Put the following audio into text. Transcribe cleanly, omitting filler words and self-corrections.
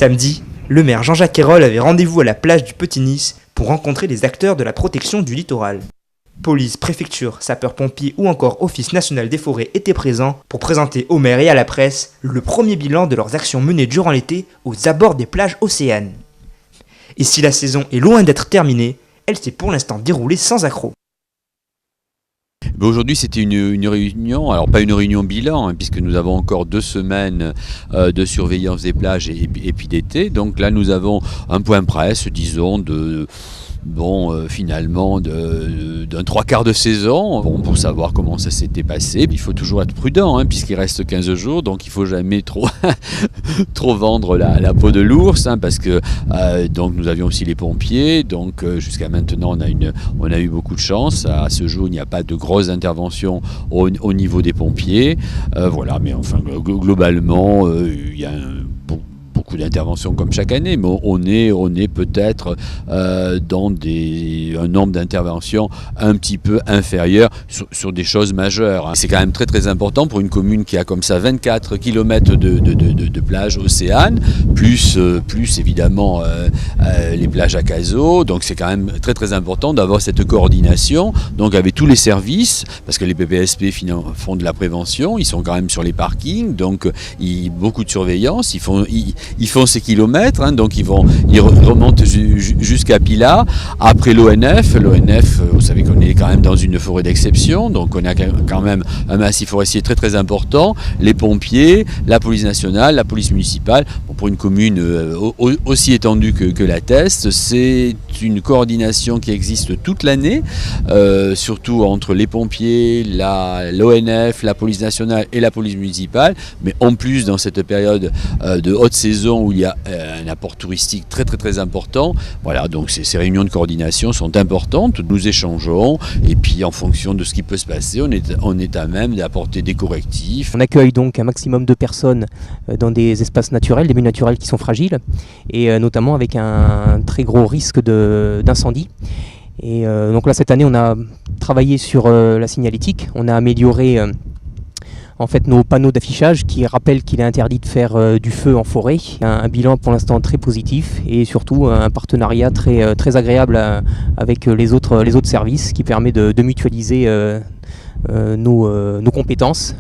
Samedi, le maire Jean-Jacques Ayrols avait rendez-vous à la plage du Petit-Nice pour rencontrer les acteurs de la protection du littoral. Police, préfecture, sapeurs-pompiers ou encore Office national des forêts étaient présents pour présenter au maire et à la presse le premier bilan de leurs actions menées durant l'été aux abords des plages océanes. Et si la saison est loin d'être terminée, elle s'est pour l'instant déroulée sans accroc. Aujourd'hui c'était une réunion, alors pas une réunion bilan hein, puisque nous avons encore 2 semaines de surveillance des plages et puis d'été, donc là nous avons un point presse disons finalement d'un 3/4 de saison pour savoir comment ça s'était passé. Il faut toujours être prudent hein, puisqu'il reste 15 jours, donc il ne faut jamais trop vendre la peau de l'ours hein, parce que donc nous avions aussi les pompiers, donc jusqu'à maintenant on a eu beaucoup de chance. À ce jour il n'y a pas de grosses interventions au niveau des pompiers, voilà, mais enfin globalement il y a beaucoup d'interventions comme chaque année, mais on est peut-être dans un nombre d'interventions un petit peu inférieur sur des choses majeures. Hein. C'est quand même très très important pour une commune qui a comme ça 24 km de plages océanes, plus évidemment les plages à Cazaux, donc c'est quand même très très important d'avoir cette coordination, donc avec tous les services, parce que les PPSP font de la prévention, ils sont quand même sur les parkings, donc beaucoup de surveillance, ils font ces kilomètres, hein, donc ils remontent jusqu'à Pilat. Après l'ONF, vous savez qu'on est quand même dans une forêt d'exception, donc on a quand même un massif forestier très très important, les pompiers, la police nationale, la police municipale. Bon, pour une commune aussi étendue que la Teste, c'est une coordination qui existe toute l'année, surtout entre les pompiers, l'ONF, la police nationale et la police municipale, mais en plus dans cette période de haute saison où il y a un apport touristique très très très important. Voilà, donc ces réunions de coordination sont importantes, nous échangeons et puis en fonction de ce qui peut se passer, on est à même d'apporter des correctifs. On accueille donc un maximum de personnes dans des espaces naturels, des milieux naturels qui sont fragiles et notamment avec un très gros risque d'incendie. Et donc là cette année on a travaillé sur la signalétique, on a amélioré en fait nos panneaux d'affichage qui rappellent qu'il est interdit de faire du feu en forêt. Un bilan pour l'instant très positif et surtout un partenariat très, très agréable avec les autres services qui permet de mutualiser nos compétences.